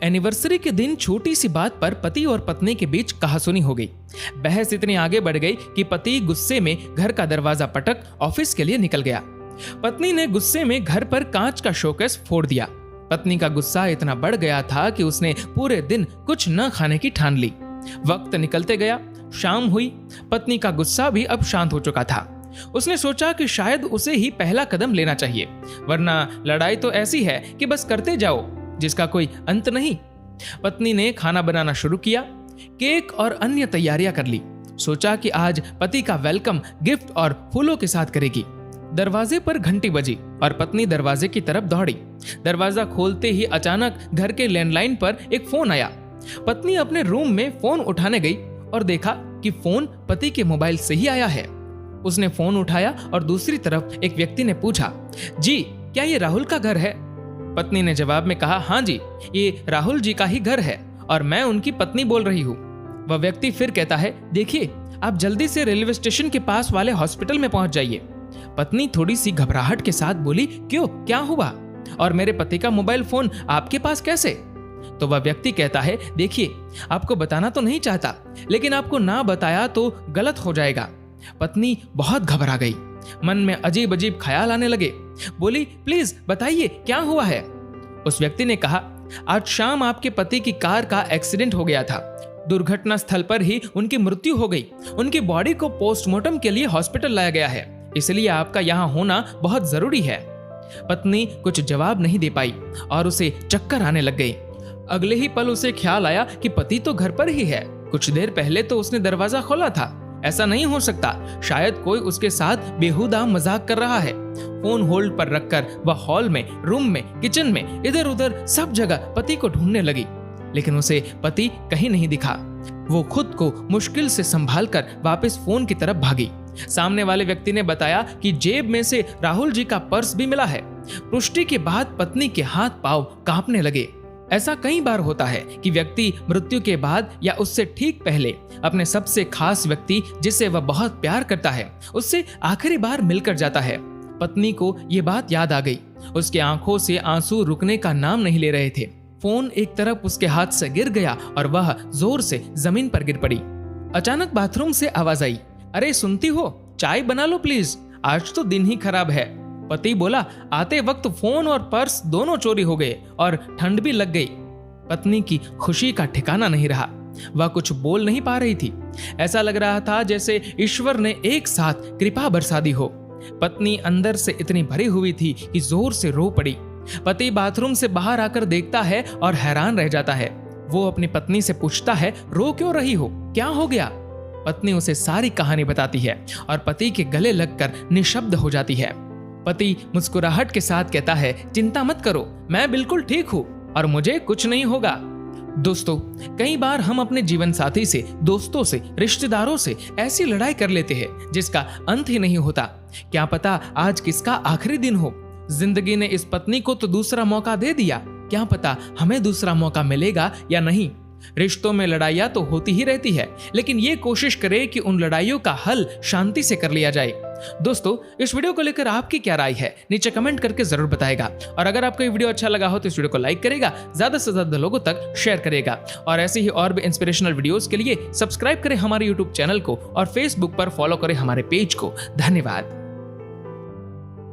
Anniversary के दिन छोटी सी बात पर पति और पत्नी के बीच कहासुनी हो गई। बहस इतनी आगे बढ़ गई कि पति गुस्से में घर का दरवाजा पटक ऑफिस के लिए निकल गया। पत्नी ने गुस्से में घर पर कांच का शोकेस फोड़ दिया। पत्नी का गुस्सा इतना बढ़ गया था कि उसने पूरे दिन कुछ न खाने की ठान ली। वक्त निकलते गया, शाम हुई। पत्नी का गुस्सा भी अब शांत हो चुका था। उसने सोचा कि शायद उसे ही पहला कदम लेना चाहिए, वरना लड़ाई तो ऐसी है कि बस करते जाओ, जिसका कोई अंत नहीं। पत्नी ने खाना बनाना शुरू किया, केक और अन्य तैयारियां कर ली। सोचा कि आज पति का वेलकम गिफ्ट और फूलों के साथ करेगी। दरवाजे पर घंटी बजी और पत्नी दरवाजे की तरफ दौड़ी। दरवाजा खोलते ही अचानक घर के लैंडलाइन पर एक फोन आया। पत्नी अपने रूम में फोन उठाने गई और देखा कि फोन पति के मोबाइल से ही आया है। उसने फोन उठाया और दूसरी तरफ एक व्यक्ति ने पूछा, जी क्या ये राहुल का घर है? पत्नी ने जवाब में कहा, हाँ जी, ये राहुल जी का ही घर है और मैं उनकी पत्नी बोल रही हूँ। वह व्यक्ति फिर कहता है, देखिए आप जल्दी से रेलवे स्टेशन के पास वाले हॉस्पिटल में पहुंच जाइए। पत्नी थोड़ी सी घबराहट के साथ बोली, क्यों, क्या हुआ? और मेरे पति का मोबाइल फोन आपके पास कैसे? तो वह व्यक्ति कहता है, देखिए आपको बताना तो नहीं चाहता, लेकिन आपको ना बताया तो गलत हो जाएगा। पत्नी बहुत घबरा गई। मन में अजीब अजीब ख्याल आने लगे। बोली, प्लीज बताइए क्या हुआ है? उस व्यक्ति ने कहा, आज शाम आपके पति की कार का एक्सीडेंट हो गया था। दुर्घटना स्थल पर ही उनकी मृत्यु हो गई। उनकी बॉडी को पोस्टमार्टम के लिए हॉस्पिटल लाया गया है, इसलिए आपका यहाँ होना बहुत जरूरी है। पत्नी कुछ जवाब नहीं दे पाई और उसे चक्कर आने लग गई। अगले ही पल उसे ख्याल आया कि पति तो घर पर ही है। कुछ देर पहले तो उसने दरवाजा खोला था। ऐसा नहीं हो सकता, शायद कोई उसके साथ बेहुदा मजाक कर रहा है। फोन होल्ड पर रखकर वह हॉल में, रूम में, किचन में, इधर उधर सब जगह पति को ढूंढने लगी, लेकिन उसे पति कहीं नहीं दिखा। वो खुद को मुश्किल से संभाल कर वापस फोन की तरफ भागी। सामने वाले व्यक्ति ने बताया कि जेब में से राहुल जी का पर्स भी मिला है। पुष्टि के बाद पत्नी के हाथ पांव कांपने लगे। ऐसा कई बार होता है कि व्यक्ति मृत्यु के बाद या उससे ठीक पहले अपने सबसे खास व्यक्ति, जिसे वह बहुत प्यार करता है, उससे आखिरी बार मिलकर जाता है। पत्नी को ये बात याद आ गई। उसके आंखों से आंसू रुकने का नाम नहीं ले रहे थे। फोन एक तरफ उसके हाथ से गिर गया और वह जोर से जमीन पर गिर पड़ी। अचानक बाथरूम से आवाज आई, अरे सुनती हो, चाय बना लो प्लीज, आज तो दिन ही खराब है। पति बोला, आते वक्त फोन और पर्स दोनों चोरी हो गए और ठंड भी लग गई। पत्नी की खुशी का ठिकाना नहीं रहा। वह कुछ बोल नहीं पा रही थी। ऐसा लग रहा था जैसे ईश्वर ने एक साथ कृपा बरसा दी हो। पत्नी अंदर से इतनी भरी हुई थी कि जोर से रो पड़ी। पति बाथरूम से बाहर आकर देखता है और हैरान रह जाता है। वो अपनी पत्नी से पूछता है, रो क्यों रही हो, क्या हो गया? पत्नी उसे सारी कहानी बताती है और पति के गले लगकर निशब्द हो जाती है। पति मुस्कुराहट के साथ कहता है, चिंता मत करो, मैं बिल्कुल ठीक हूँ और मुझे कुछ नहीं होगा। दोस्तों, कई बार हम अपने जीवन साथी से, दोस्तों से, रिश्तेदारों से ऐसी लड़ाई कर लेते हैं जिसका अंत ही नहीं होता। क्या पता आज किसका आखिरी दिन हो। जिंदगी ने इस पत्नी को तो दूसरा मौका दे दिया, क्या पता हमें दूसरा मौका मिलेगा या नहीं। रिश्तों में लड़ाइयाँ तो होती ही रहती है, लेकिन ये कोशिश करें कि उन लड़ाइयों का हल शांति से कर लिया जाए। दोस्तों, इस वीडियो को लेकर आपकी क्या राय है, नीचे कमेंट करके जरूर बताएगा। और अगर आपको ये वीडियो अच्छा लगा हो तो इस वीडियो को लाइक करेगा, ज्यादा से ज्यादा लोगों तक शेयर करेगा। और ऐसे ही और भी इंस्पिरेशनल वीडियोस के लिए सब्सक्राइब करें हमारे यूट्यूब चैनल को और फेसबुक पर फॉलो करें हमारे पेज को। धन्यवाद।